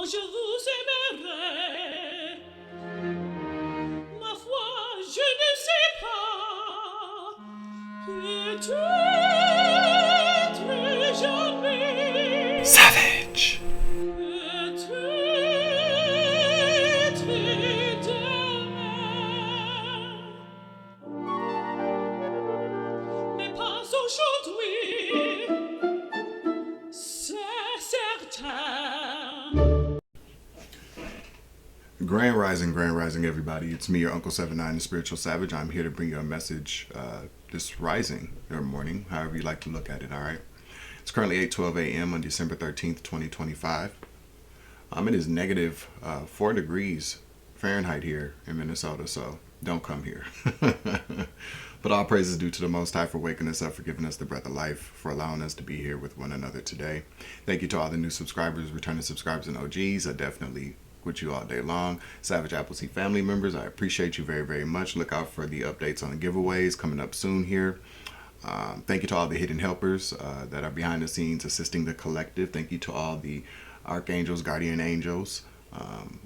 je vous aimerai. Ma foi, je ne sais pas. Peut-être jamais. Savage. Peut-être demain. Mais pas aujourd'hui. C'est certain. Grand Rising, everybody. It's me, your Uncle 79, the Spiritual Savage. I'm here to bring you a message this rising or morning, however you like to look at it, all right? It's currently 8:12 a.m. on December 13th, 2025. It is negative 4 degrees Fahrenheit here in Minnesota, so don't come here. But all praise is due to the Most High for waking us up, for giving us the breath of life, for allowing us to be here with one another today. Thank you to all the new subscribers, returning subscribers, and OGs. I definitely with you all day long. Savage Appleseed family members, I appreciate you very, very much. Look out for the updates on the giveaways coming up soon here. Thank you to all the hidden helpers that are behind the scenes assisting the collective. Thank you to all the archangels, guardian angels.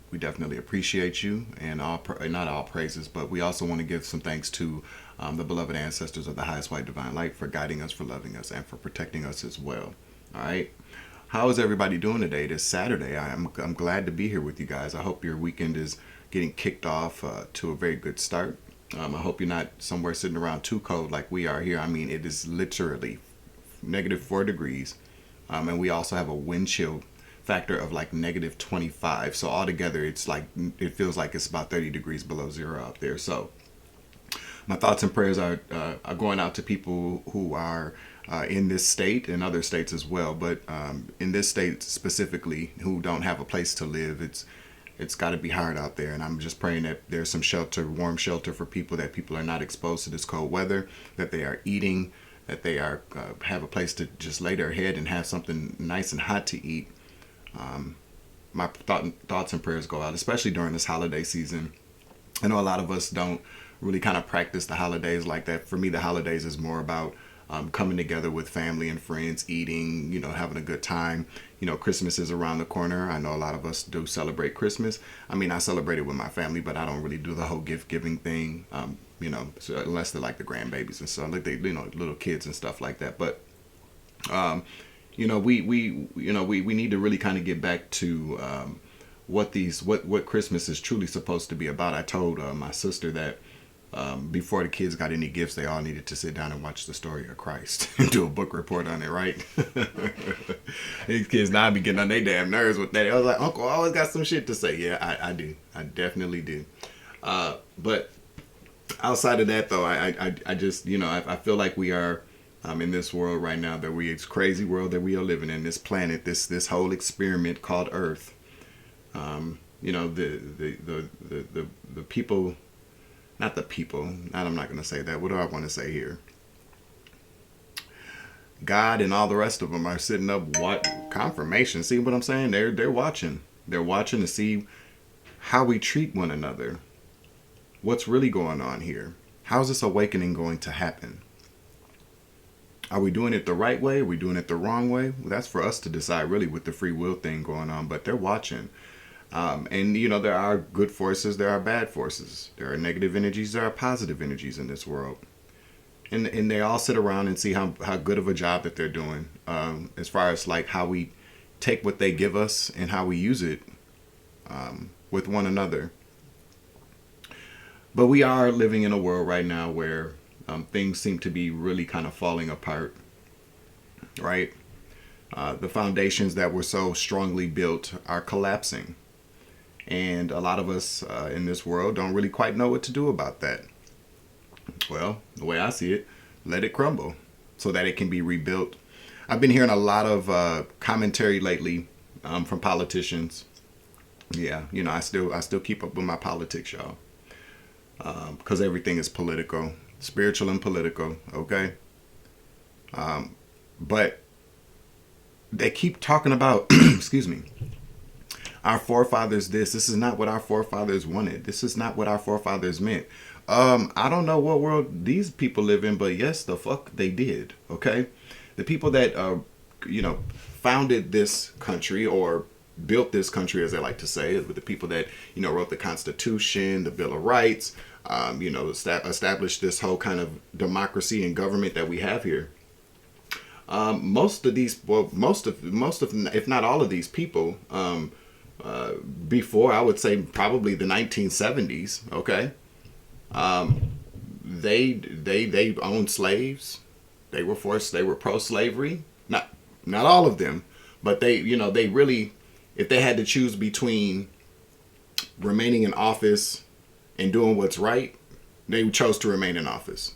We definitely appreciate you, and not all praises, but we also want to give some thanks to the beloved ancestors of the highest white divine light for guiding us, for loving us, and for protecting us as well. All right. How is everybody doing today? This Saturday. I'm glad to be here with you guys. I hope your weekend is getting kicked off to a very good start. I hope you're not somewhere sitting around too cold like we are here. I mean, it is literally negative 4 degrees. And we also have a wind chill factor of like negative 25. So altogether, it's like, it feels like it's about 30 degrees below zero out there. So my thoughts and prayers are going out to people who are in this state and other states as well, but in this state specifically, who don't have a place to live. It's got to be hard out there, and I'm just praying that there's some shelter, warm shelter for people, that people are not exposed to this cold weather, that they are eating, that they are have a place to just lay their head and have something nice and hot to eat. My thoughts and prayers go out, especially during this holiday season. I know a lot of us don't really kind of practice the holidays like that. For me, the holidays is more about coming together with family and friends, eating, having a good time. Christmas is around the corner. I know a lot of us do celebrate Christmas. I mean, I celebrate it with my family, but I don't really do the whole gift giving thing, so unless they're like the grandbabies and stuff, like they, little kids and stuff like that. But, we need to really kind of get back to what Christmas is truly supposed to be about. I told my sister that before the kids got any gifts, they all needed to sit down and watch the story of Christ and do a book report on it, right? These kids now be getting on their damn nerves with that. I was like, Uncle, I always got some shit to say. Yeah, I do. I definitely do. But outside of that, though, I just, I feel like we are in this world right now, it's crazy world that we are living in, this planet, this whole experiment called Earth. The people. Not the people. I'm not going to say that. What do I want to say here? God and all the rest of them are sitting up. What confirmation? See what I'm saying? They're watching. They're watching to see how we treat one another. What's really going on here? How's this awakening going to happen? Are we doing it the right way? Are we doing it the wrong way? Well, that's for us to decide, really, with the free will thing going on. But they're watching. And there are good forces, there are bad forces. There are negative energies, there are positive energies in this world. And they all sit around and see how good of a job that they're doing, as far as like how we take what they give us and how we use it with one another. But we are living in a world right now where things seem to be really kind of falling apart, right? The foundations that were so strongly built are collapsing. And a lot of us in this world don't really quite know what to do about that. Well, the way I see it, let it crumble so that it can be rebuilt. I've been hearing a lot of commentary lately from politicians. Yeah, I still keep up with my politics, y'all, because everything is political, spiritual and political. Okay, but they keep talking about, excuse me, our forefathers this is not what our forefathers wanted. This is not what our forefathers meant. I don't know what world these people live in, but yes, the fuck they did. Okay. The people that, founded this country, or built this country, as they like to say, with the people that, wrote the Constitution, the Bill of Rights, established this whole kind of democracy and government that we have here. Most of, if not all of these people, before, I would say probably the 1970s, okay, they owned slaves. They were pro-slavery. Not all of them, but they really, if they had to choose between remaining in office and doing what's right, they chose to remain in office.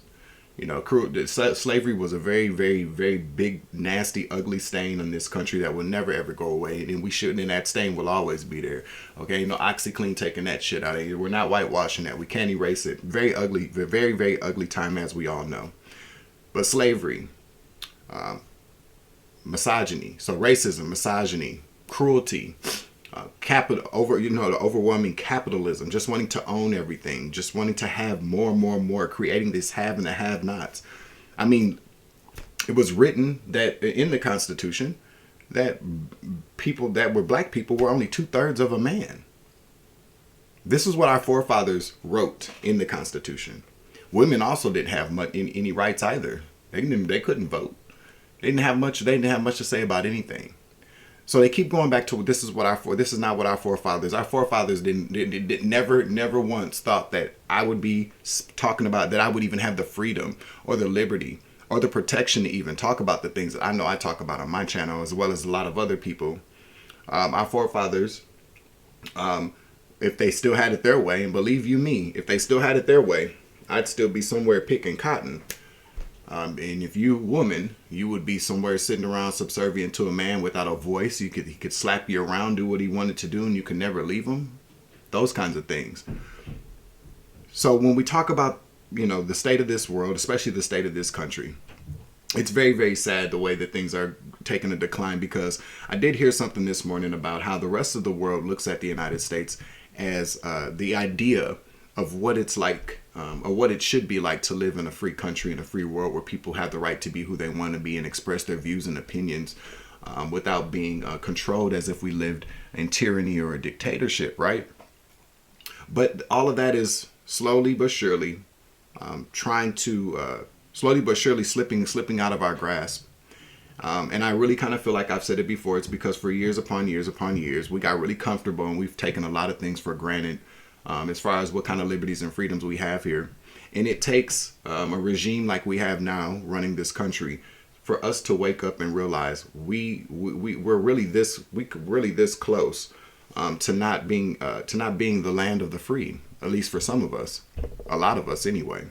Slavery was a very, very, very big, nasty, ugly stain on this country that will never, ever go away. And we shouldn't, and that stain will always be there. Okay, OxyClean taking that shit out of here. We're not whitewashing that. We can't erase it. Very ugly, very, very ugly time, as we all know. But slavery, misogyny, so racism, misogyny, cruelty, the overwhelming capitalism, just wanting to own everything, just wanting to have more and more and more, creating this have and the have-nots. I mean, it was written that in the Constitution that people that were black people were only 2/3 of a man. This is what our forefathers wrote in the Constitution. Women also didn't have any rights either. They couldn't vote. They didn't have much to say about anything. So they keep going back to this is not what our forefathers. Our forefathers never once thought that I would be talking about, that I would even have the freedom or the liberty or the protection to even talk about the things that I know I talk about on my channel, as well as a lot of other people. Our forefathers, if they still had it their way, and believe you me, if they still had it their way, I'd still be somewhere picking cotton. And if you woman, you would be somewhere sitting around subservient to a man without a voice. He could slap you around, do what he wanted to do, and you could never leave him. Those kinds of things. So when we talk about, the state of this world, especially the state of this country, it's very, very sad the way that things are taking a decline, because I did hear something this morning about how the rest of the world looks at the United States as the idea of what it's like, or what it should be like to live in a free country, in a free world where people have the right to be who they want to be and express their views and opinions without being controlled as if we lived in tyranny or a dictatorship, right? But all of that is slowly but surely slipping out of our grasp. And I really kind of feel like I've said it before. It's because for years upon years upon years, we got really comfortable and we've taken a lot of things for granted. As far as what kind of liberties and freedoms we have here. And it takes a regime like we have now running this country for us to wake up and realize we're really this close to not being the land of the free, at least for some of us, a lot of us anyway.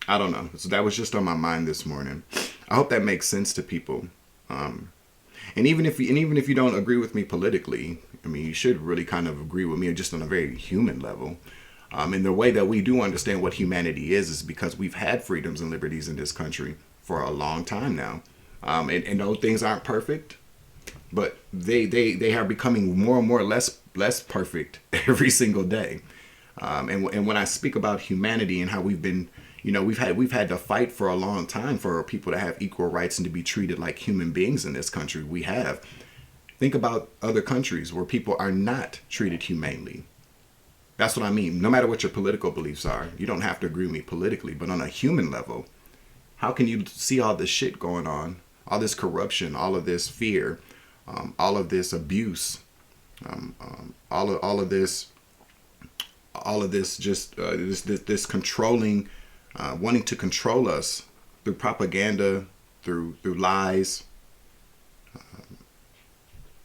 I don't know. So that was just on my mind this morning. I hope that makes sense to people. And even if you don't agree with me politically, I mean, you should really kind of agree with me just on a very human level. And the way that we do understand what humanity is because we've had freedoms and liberties in this country for a long time now. And those things aren't perfect, but they are becoming more and more less perfect every single day. And when I speak about humanity and how we've been, we've had to fight for a long time for people to have equal rights and to be treated like human beings in this country. We have. Think about other countries where people are not treated humanely. That's what I mean. No matter what your political beliefs are, you don't have to agree with me politically, but on a human level, how can you see all this shit going on, all this corruption, all of this fear, all of this abuse, all of this just this controlling, wanting to control us through propaganda, through lies,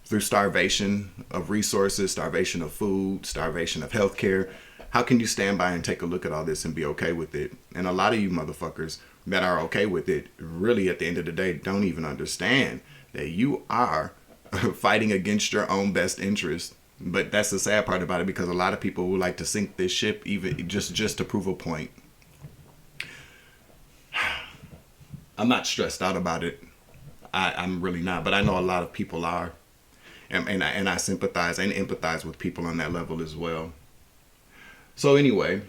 through starvation of resources, starvation of food, starvation of healthcare. How can you stand by and take a look at all this and be okay with it? And a lot of you motherfuckers that are okay with it, really at the end of the day, don't even understand that you are fighting against your own best interest. But that's the sad part about it, because a lot of people would like to sink this ship even just to prove a point. I'm not stressed out about it. I'm really not, but I know a lot of people are. And I sympathize and empathize with people on that level as well. So anyway,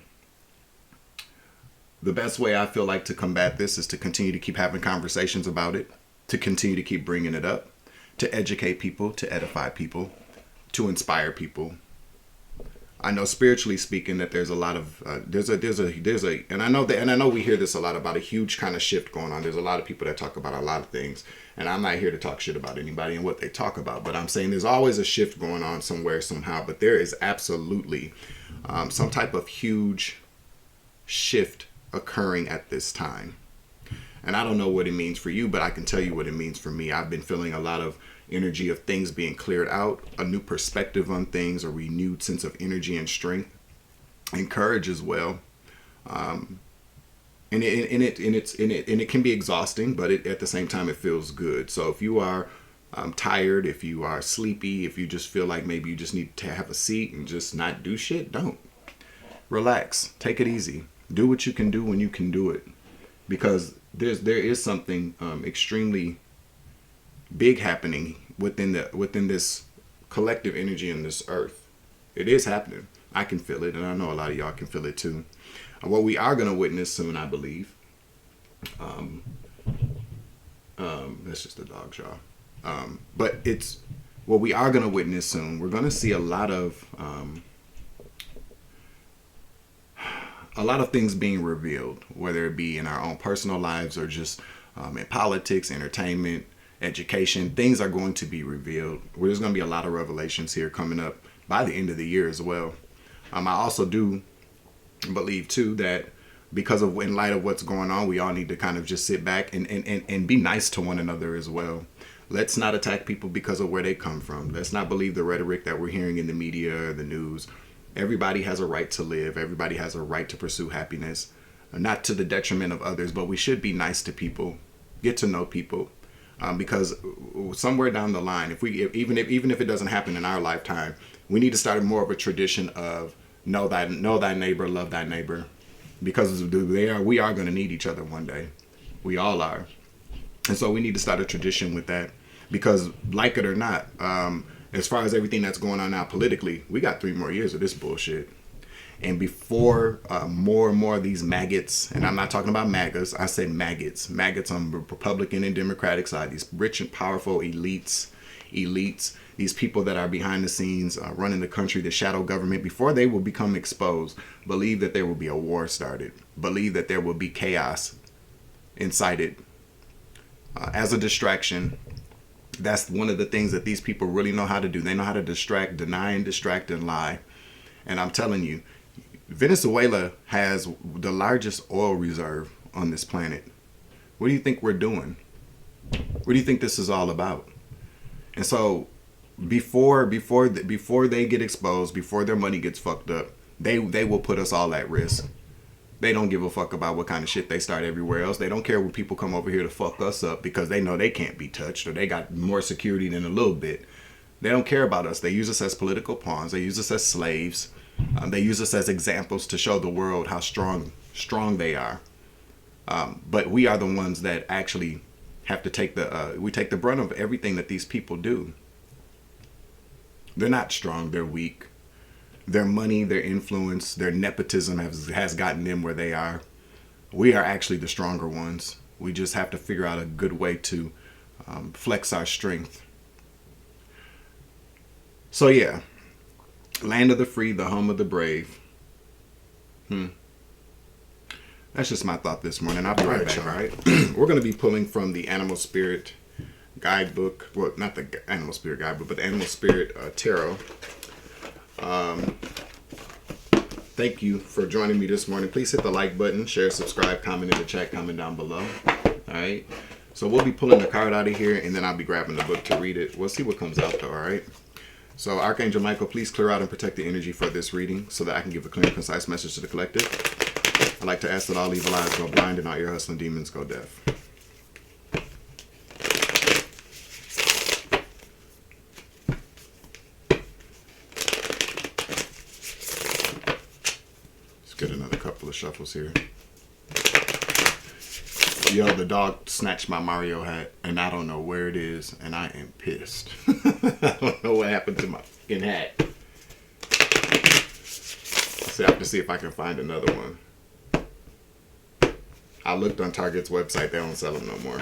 the best way I feel like to combat this is to continue to keep having conversations about it. to continue to keep bringing it up, to educate people, to edify people, to inspire people. I know spiritually speaking that there's a lot of and I know we hear this a lot about a huge kind of shift going on. There's a lot of people that talk about a lot of things, and I'm not here to talk shit about anybody and what they talk about, but I'm saying there's always a shift going on somewhere, somehow. But there is absolutely some type of huge shift occurring at this time. And I don't know what it means for you, but I can tell you what it means for me. I've been feeling a lot of energy of things being cleared out, a new perspective on things, a renewed sense of energy and strength and courage as well. And it can be exhausting, but at the same time it feels good. So if you are tired, if you are sleepy, if you just feel like maybe you just need to have a seat and just not do shit, don't. Relax, take it easy, do what you can do when you can do it, because there is something extremely big happening within this collective energy in this earth. It is happening. I can feel it, and I know a lot of y'all can feel it too. What we are going to witness soon, I believe. That's just the dogs, y'all. But it's what we are going to witness soon. We're going to see a lot of things being revealed, whether it be in our own personal lives or just in politics, entertainment, education. Things are going to be revealed. There's going to be a lot of revelations here coming up by the end of the year as well. I also do believe too that because of, in light of what's going on, we all need to kind of just sit back and be nice to one another as well. Let's not attack people because of where they come from. Let's not believe the rhetoric that we're hearing in the media or the news. Everybody has a right to live. Everybody has a right to pursue happiness, not to the detriment of others, but we should be nice to people, get to know people. Because somewhere down the line, even if it doesn't happen in our lifetime, we need to start more of a tradition of know thy neighbor, love thy neighbor, because we are going to need each other one day. We all are, and so we need to start a tradition with that. Because like it or not, as far as everything that's going on now politically, we got 3 more years of this bullshit. And before more and more of these maggots, and I'm not talking about MAGAs, I say maggots on the Republican and Democratic side, these rich and powerful elites, these people that are behind the scenes running the country, the shadow government, before they will become exposed, believe that there will be a war started, believe that there will be chaos incited as a distraction. That's one of the things that these people really know how to do. They know how to distract, deny and distract and lie. And I'm telling you, Venezuela has the largest oil reserve on this planet. What do you think we're doing? What do you think this is all about? And so before they get exposed, before their money gets fucked up, they will put us all at risk. They don't give a fuck about what kind of shit they start everywhere else. They don't care when people come over here to fuck us up because they know they can't be touched, or they got more security than a little bit. They don't care about us. They use us as political pawns. They use us as slaves. They use us as examples to show the world how strong they are. But we are the ones that actually have to take the brunt of everything that these people do. They're not strong. They're weak. Their money, their influence, their nepotism has gotten them where they are. We are actually the stronger ones. We just have to figure out a good way to flex our strength. So yeah, land of the free, the home of the brave. That's just my thought this morning. I'll be right back, all right? We're going to be pulling from the Animal Spirit Guidebook. Well, not the Animal Spirit Guidebook, but the Animal Spirit Tarot. Thank you for joining me this morning. Please hit the like button, share, subscribe, comment in the chat, comment down below. All right? So we'll be pulling the card out of here, and then I'll be grabbing the book to read it. We'll see what comes out, though, all right? So Archangel Michael, please clear out and protect the energy for this reading so that I can give a clear and concise message to the collective. I'd like to ask that all evil eyes go blind and all ear hustling demons go deaf. Let's get another couple of shuffles here. Yo, the dog snatched my Mario hat, and I don't know where it is, and I am pissed. I don't know what happened to my fucking hat. So I have to see if I can find another one. I looked on Target's website. They don't sell them no more.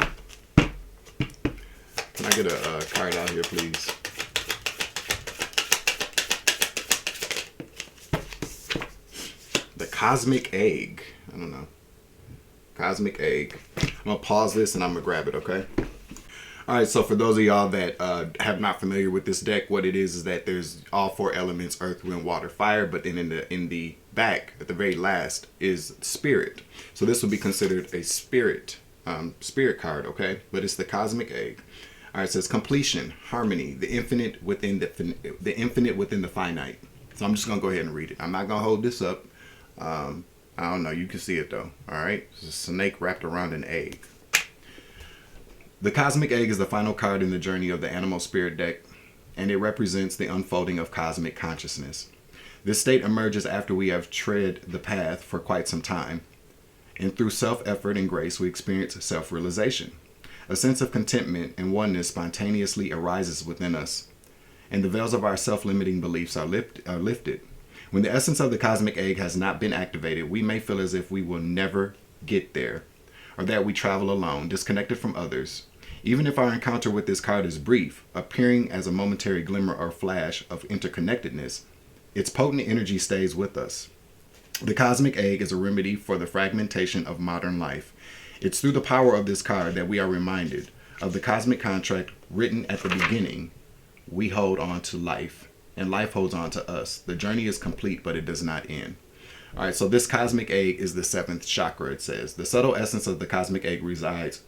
Can I get a card out here, please? The Cosmic Egg. I don't know. Cosmic Egg. I'm going to pause this and I'm going to grab it, okay? All right, so for those of y'all that have not familiar with this deck, what it is that there's all 4 elements, earth, wind, water, fire, but then in the back, at the very last, is spirit. So this will be considered a spirit card, okay? But it's the Cosmic Egg. All right, it says completion, harmony, the infinite within the finite. So I'm just gonna go ahead and read it. I'm not gonna hold this up. I don't know. You can see it though. All right, it's a snake wrapped around an egg. The Cosmic Egg is the final card in the journey of the Animal Spirit deck, and it represents the unfolding of cosmic consciousness. This state emerges after we have tread the path for quite some time, and through self-effort and grace, we experience self-realization. A sense of contentment and oneness spontaneously arises within us, and the veils of our self-limiting beliefs are lifted. When the essence of the Cosmic Egg has not been activated, we may feel as if we will never get there, or that we travel alone, disconnected from others. Even if our encounter with this card is brief, appearing as a momentary glimmer or flash of interconnectedness, its potent energy stays with us. The Cosmic Egg is a remedy for the fragmentation of modern life. It's through the power of this card that we are reminded of the cosmic contract written at the beginning. We hold on to life, and life holds on to us. The journey is complete, but it does not end. All right, so this Cosmic Egg is the 7th chakra, it says. The subtle essence of the Cosmic Egg resides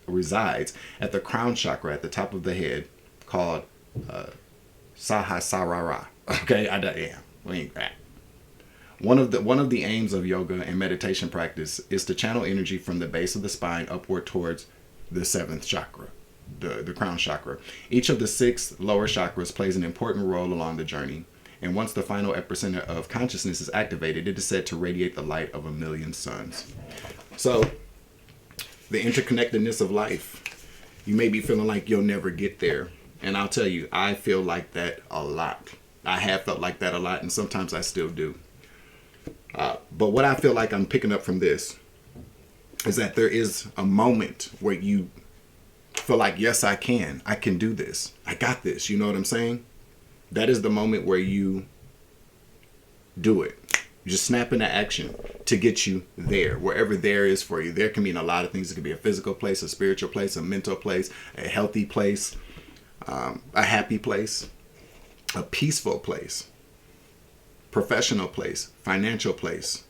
at the crown chakra at the top of the head, called Sahasrara. Okay, yeah, we ain't that. One of the aims of yoga and meditation practice is to channel energy from the base of the spine upward towards the 7th chakra, the crown chakra. Each of the 6 lower chakras plays an important role along the journey. And once the final epicenter of consciousness is activated, it is said to radiate the light of 1,000,000 suns. So, the interconnectedness of life. You may be feeling like you'll never get there. And I'll tell you, I feel like that a lot. I have felt like that a lot, and sometimes I still do. But what I feel like I'm picking up from this is that there is a moment where you feel like, yes, I can do this. I got this. You know what I'm saying? That is the moment where you do it. You just snap into action to get you there, wherever there is for you. There can mean a lot of things. It could be a physical place, a spiritual place, a mental place, a healthy place, a happy place, a peaceful place, professional place, financial place.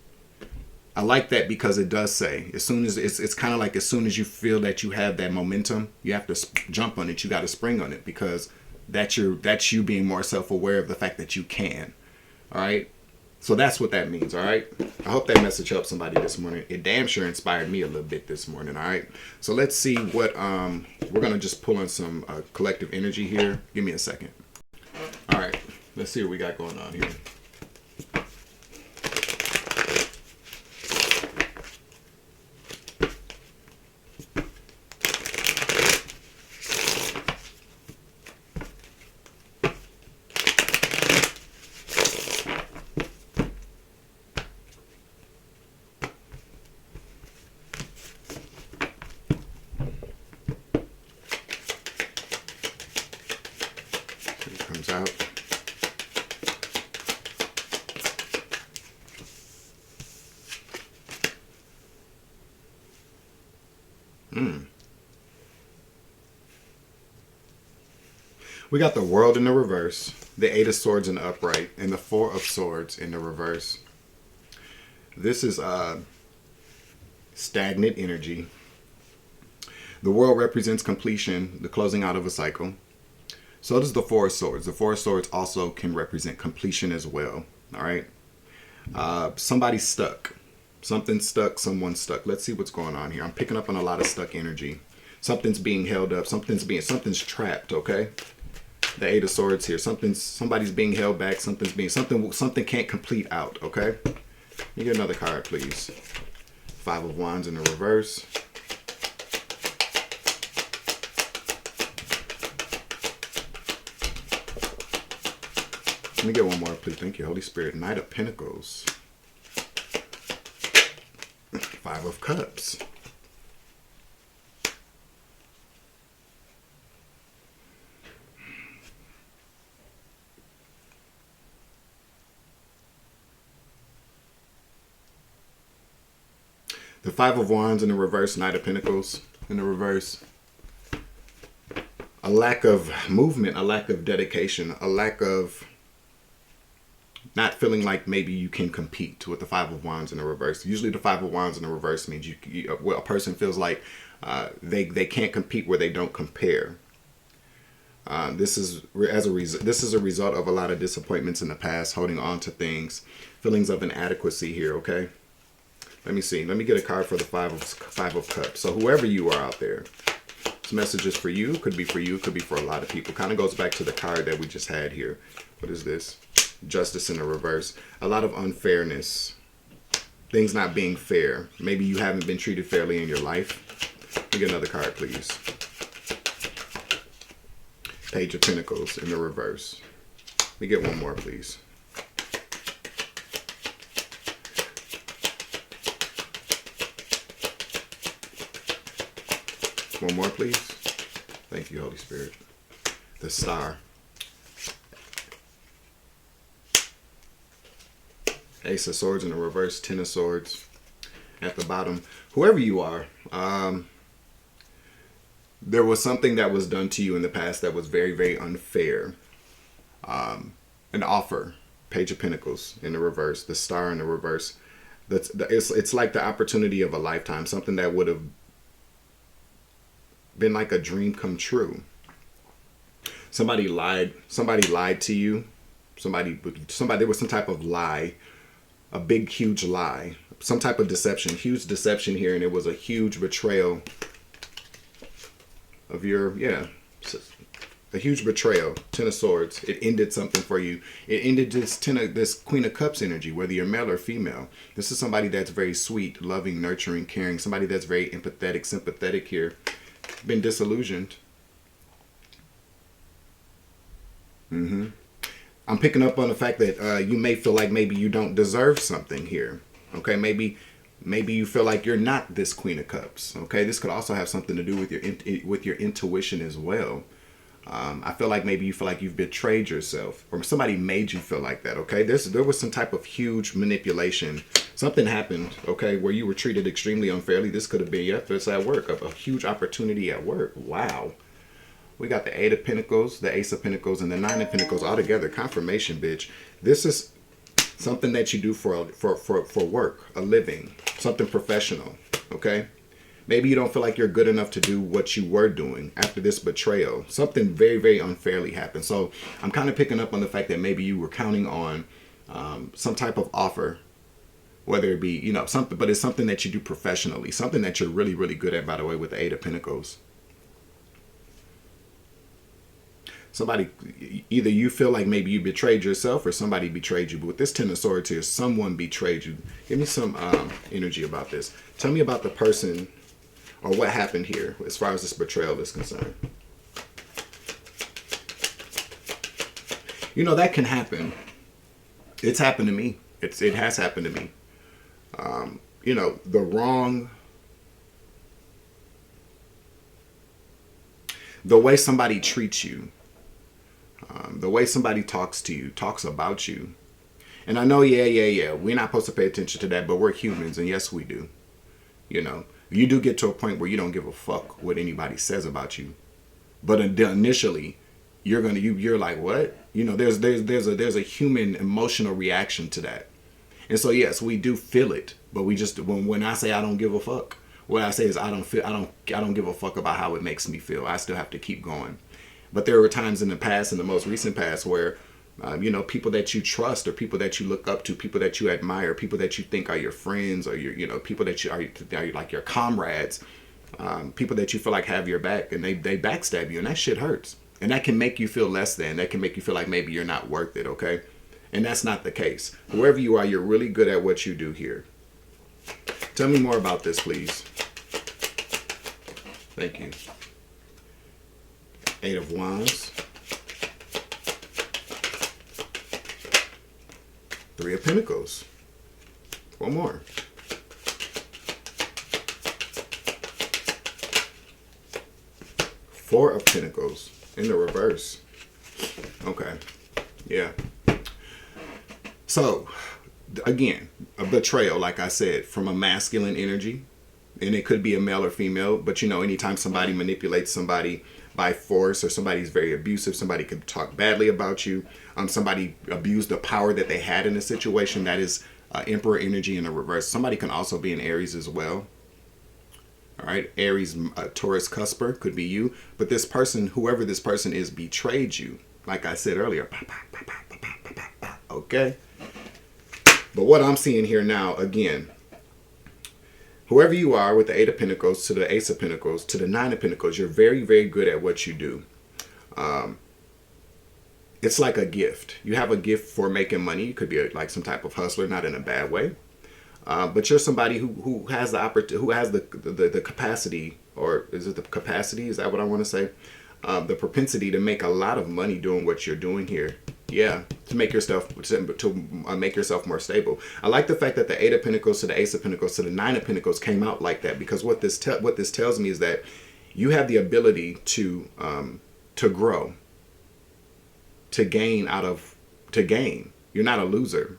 I like that because it does say, as soon as it's kind of like as soon as you feel that you have that momentum, you have to jump on it. You got to spring on it, because that's you being more self-aware of the fact that you can. All right. So that's what that means. All right. I hope that message helped somebody this morning. It damn sure inspired me a little bit this morning. All right. So let's see what we're going to just pull in some collective energy here. Give me a second. All right. Let's see what we got going on here. Comes out. We got the World in the reverse, the 8 of Swords in the upright, and the 4 of Swords in the reverse. This is stagnant energy. The World represents completion, the closing out of a cycle. So does the 4 of Swords. The 4 of Swords also can represent completion as well. All right. Somebody's stuck. Something's stuck. Someone's stuck. Let's see what's going on here. I'm picking up on a lot of stuck energy. Something's being held up. Something's trapped. Okay. The 8 of Swords here. Somebody's being held back. Something can't complete out. Okay. Let me get another card, please. 5 of Wands in the reverse. Let me get one more, please. Thank you, Holy Spirit. Knight of Pentacles. 5 of Cups. The Five of Wands in the reverse, Knight of Pentacles in the reverse. A lack of movement, a lack of dedication, a lack of not feeling like maybe you can compete with the Five of Wands in the reverse. Usually the Five of Wands in the reverse means a person feels like they can't compete where they don't compare. This is a result of a lot of disappointments in the past, holding on to things, feelings of inadequacy here, okay? Let me see. Let me get a card for the Five of Cups. So whoever you are out there, this message is for you. Could be for you. Could be for a lot of people. Kind of goes back to the card that we just had here. What is this? Justice in the reverse. A lot of unfairness. Things not being fair. Maybe you haven't been treated fairly in your life. Let me get another card, please. Page of Pentacles in the reverse. Let me get one more, please. One more, please. Thank you, Holy Spirit. The Star. Ace of Swords in the reverse. Ten of Swords at the bottom. Whoever you are, there was something that was done to you in the past that was very, very unfair. An offer. Page of Pentacles in the reverse. The Star in the reverse. It's like the opportunity of a lifetime. Something that would have been like a dream come true. Somebody lied to you. There was some type of lie, a big huge lie, some type of deception, huge deception here, and it was a huge betrayal of your, a huge betrayal. Ten of Swords. It ended something for you. It ended this Queen of Cups energy, whether you're male or female. This is somebody that's very sweet, loving, nurturing, caring, somebody that's very empathetic, sympathetic here. Been disillusioned. I'm picking up on the fact that you may feel like maybe you don't deserve something here. Okay, maybe you feel like you're not this Queen of Cups. Okay, this could also have something to do with your intuition as well. I feel like maybe you feel like you've betrayed yourself, or somebody made you feel like that. Okay, there was some type of huge manipulation. Something happened, okay, where you were treated extremely unfairly. This could have been, it's at work, a huge opportunity at work. Wow. We got the Eight of Pentacles, the Ace of Pentacles, and the Nine of Pentacles all together. Confirmation, bitch. This is something that you do for work, a living, something professional, okay? Maybe you don't feel like you're good enough to do what you were doing after this betrayal. Something very, very unfairly happened. So I'm kind of picking up on the fact that maybe you were counting on some type of offer, whether it be, something, but it's something that you do professionally, something that you're really, really good at, by the way, with the Eight of Pentacles. Somebody, either you feel like maybe you betrayed yourself or somebody betrayed you. But with this Ten of Swords here, someone betrayed you. Give me some energy about this. Tell me about the person or what happened here as far as this betrayal is concerned. That can happen. It's happened to me. It has happened to me. The way somebody treats you, the way somebody talks to you, talks about you. And I know, we're not supposed to pay attention to that, but we're humans, and yes, we do. You do get to a point where you don't give a fuck what anybody says about you. But initially, you're like, what? There's a human emotional reaction to that. And so yes, we do feel it, but we just, when I say I don't give a fuck, what I say is I don't give a fuck about how it makes me feel. I still have to keep going. But there were times in the past, in the most recent past, where people that you trust or people that you look up to, people that you admire, people that you think are your friends or your people that are like your comrades, people that you feel like have your back, and they backstab you, and that shit hurts. And that can make you feel less than. That can make you feel like maybe you're not worth it, okay? And that's not the case. Whoever you are, you're really good at what you do here. Tell me more about this, please. Thank you. Eight of Wands. Three of Pentacles. One more. Four of Pentacles in the reverse. Okay. Yeah. So, again, a betrayal, like I said, from a masculine energy. And it could be a male or female, but you know, anytime somebody manipulates somebody by force, or somebody's very abusive, somebody could talk badly about you, somebody abused the power that they had in a situation, that is Emperor energy in the reverse. Somebody can also be in Aries as well. All right, Aries, Taurus, Cusper could be you, but this person, whoever this person is, betrayed you. Like I said earlier, okay? But what I'm seeing here now, again, whoever you are, with the Eight of Pentacles to the Ace of Pentacles to the Nine of Pentacles, you're very, very good at what you do. It's like a gift. You have a gift for making money. You could be like some type of hustler, not in a bad way. But you're somebody who has the the capacity, or is it the capacity? Is that what I want to say? The propensity to make a lot of money doing what you're doing here. Yeah, to make yourself make yourself more stable. I like the fact that the Eight of Pentacles to the Ace of Pentacles to the Nine of Pentacles came out like that, because what this tells me is that you have the ability to grow, to gain. You're not a loser.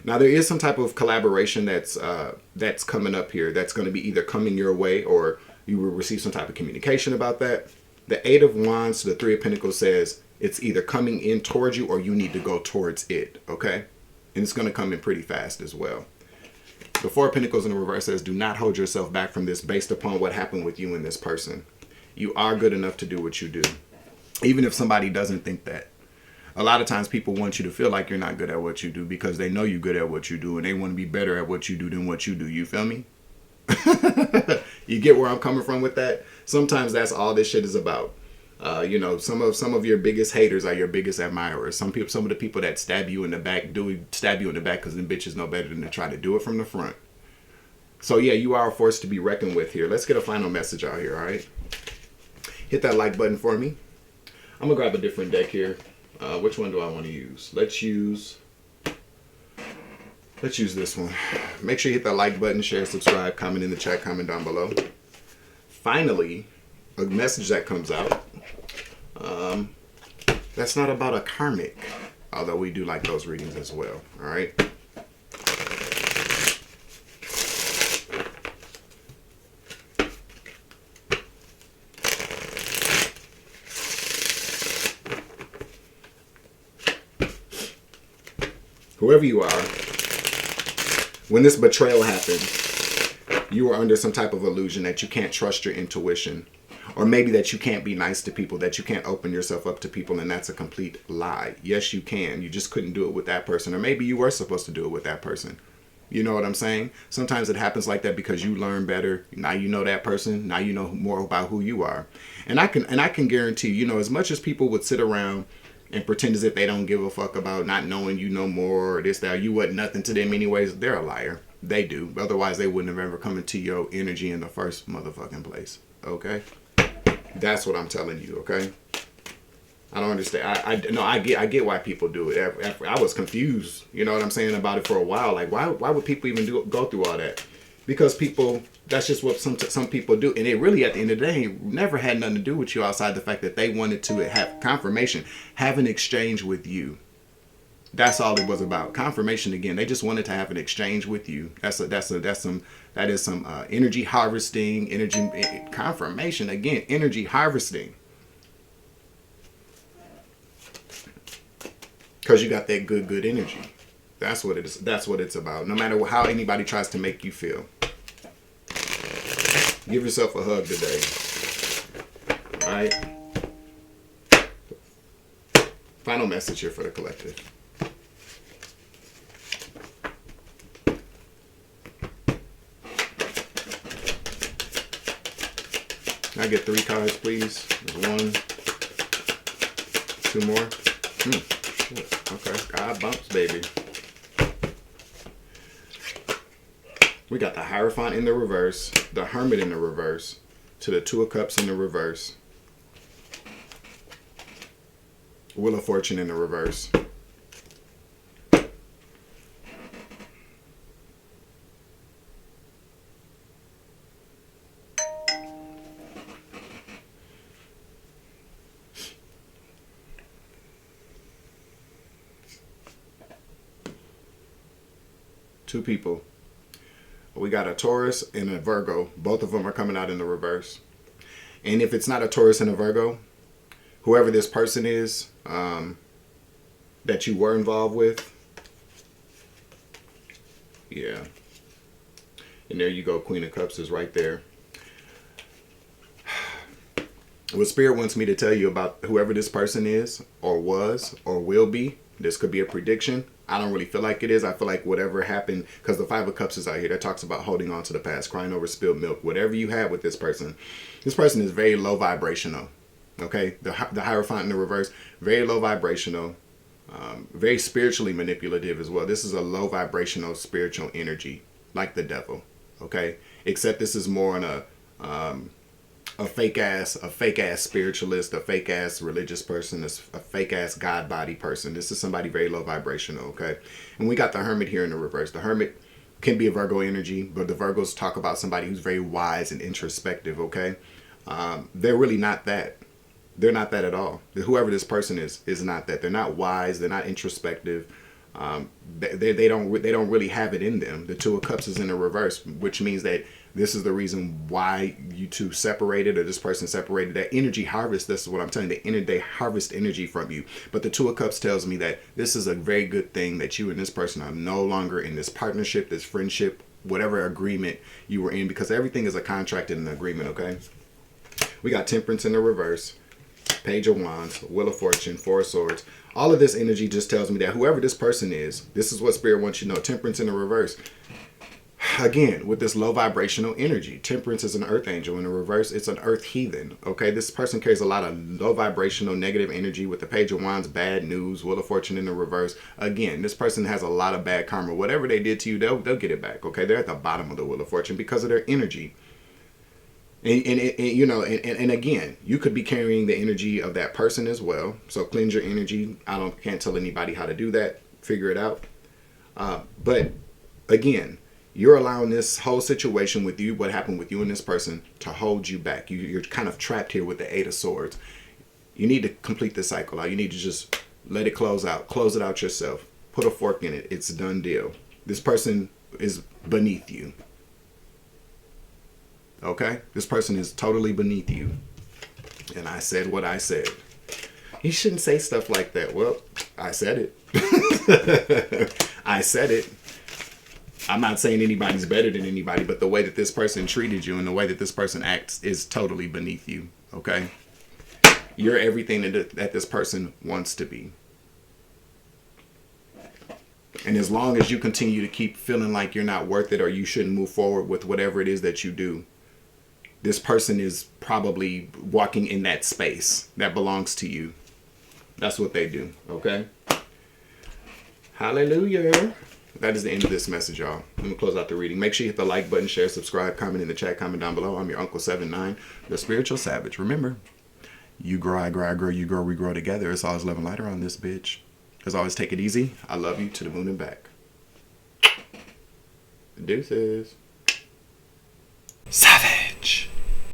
Now there is some type of collaboration that's coming up here. That's going to be either coming your way, or you will receive some type of communication about that. The Eight of Wands to the Three of Pentacles says it's either coming in towards you, or you need to go towards it, okay? And it's going to come in pretty fast as well. The Four of Pentacles in the reverse says, do not hold yourself back from this based upon what happened with you and this person. You are good enough to do what you do, even if somebody doesn't think that. A lot of times people want you to feel like you're not good at what you do, because they know you're good at what you do, and they want to be better at what you do than what you do. You feel me? You get where I'm coming from with that? Sometimes that's all this shit is about. You know, some of your biggest haters are your biggest admirers. Some of the people that stab you in the back because them bitches know better than to try to do it from the front. So yeah, you are a force to be reckoned with here. Let's get a final message out here, all right? Hit that like button for me. I'm gonna grab a different deck here. Which one do I want to use? Let's use this one. Make sure you hit that like button, share, subscribe, comment in the chat, comment down below. Finally, a message that comes out. That's not about a karmic, although we do like those readings as well. All right. Whoever you are, when this betrayal happened, you were under some type of illusion that you can't trust your intuition, or maybe that you can't be nice to people, that you can't open yourself up to people, and that's a complete lie. Yes, you can. You just couldn't do it with that person, or maybe you were supposed to do it with that person. You know what I'm saying? Sometimes it happens like that because you learn better. Now you know that person. Now you know more about who you are. And I can guarantee, you know, as much as people would sit around and pretend as if they don't give a fuck about not knowing you no more, or this, that, you wasn't nothing to them anyways, they're a liar. They do. Otherwise, they wouldn't have ever come into your energy in the first motherfucking place. Okay? That's what I'm telling you, okay? I don't understand. I get why people do it. I was confused, you know what I'm saying, about it for a while. Like, why would people even go through all that? Because people, that's just what some people do. And it really, at the end of the day, never had nothing to do with you outside the fact that they wanted to have confirmation, have an exchange with you. That's all it was about. Confirmation again. They just wanted to have an exchange with you. That is some energy harvesting, confirmation again, energy harvesting. Because you got that good energy. That's what it is. That's what it's about. No matter how anybody tries to make you feel. Give yourself a hug today. All right. Final message here for the collective. Can I get 3 cards, please? There's 1, 2 more. Okay, God bumps, baby. We got the Hierophant in the reverse, the Hermit in the reverse, to the Two of Cups in the reverse, Wheel of Fortune in the reverse. Two people. We got a Taurus and a Virgo. Both of them are coming out in the reverse. And if it's not a Taurus and a Virgo, whoever this person is that you were involved with, yeah. And there you go. Queen of Cups is right there. What Spirit wants me to tell you about whoever this person is or was or will be, this could be a prediction. I don't really feel like it is. I feel like whatever happened, because the Five of Cups is out here that talks about holding on to the past, crying over spilled milk. Whatever you had with this person is very low vibrational. Okay? The Hierophant in the reverse, very low vibrational, very spiritually manipulative as well. This is a low vibrational spiritual energy, like the devil. Okay? Except this is more on a fake ass spiritualist, a fake ass religious person, a fake ass God body person. This is somebody very low vibrational, okay? And we got the Hermit here in the reverse. The Hermit can be a Virgo energy, but the Virgos talk about somebody who's very wise and introspective, okay? They're really not that. They're not that at all. Whoever this person is not that. They're not wise. They're not introspective. They don't really have it in them. The Two of Cups is in the reverse, which means that this is the reason why you two separated, or this person separated. That energy harvest, this is what I'm telling you, they harvest energy from you. But the Two of Cups tells me that this is a very good thing, that you and this person are no longer in this partnership, this friendship, whatever agreement you were in, because everything is a contract and an agreement, okay? We got Temperance in the reverse, Page of Wands, Wheel of Fortune, Four of Swords. All of this energy just tells me that whoever this person is, this is what Spirit wants you to know. Temperance in the reverse. Again, with this low vibrational energy. Temperance is an earth angel. In the reverse, it's an earth heathen. Okay, this person carries a lot of low vibrational negative energy. With the Page of Wands, bad news, Wheel of Fortune in the reverse. Again, this person has a lot of bad karma. Whatever they did to you, they'll get it back. Okay, they're at the bottom of the Wheel of Fortune because of their energy. And again, you could be carrying the energy of that person as well. So cleanse your energy. Can't tell anybody how to do that. Figure it out. But again, you're allowing this whole situation with you, what happened with you and this person, to hold you back. You're kind of trapped here with the Eight of Swords. You need to complete this cycle out. You need to just let it close out. Close it out yourself. Put a fork in it. It's a done deal. This person is beneath you. Okay? This person is totally beneath you. And I said what I said. You shouldn't say stuff like that. Well, I said it. I said it. I'm not saying anybody's better than anybody, but the way that this person treated you and the way that this person acts is totally beneath you. Okay? You're everything that this person wants to be. And as long as you continue to keep feeling like you're not worth it, or you shouldn't move forward with whatever it is that you do, this person is probably walking in that space that belongs to you. That's what they do. Okay? Hallelujah. That is the end of this message, y'all. I'm going to close out the reading. Make sure you hit the like button, share, subscribe, comment in the chat, comment down below. I'm your Uncle 79, the Spiritual Savage. Remember, you grow, I grow, I grow, you grow, we grow together. It's always love and light around this bitch. As always, take it easy. I love you to the moon and back. Deuces. Savage.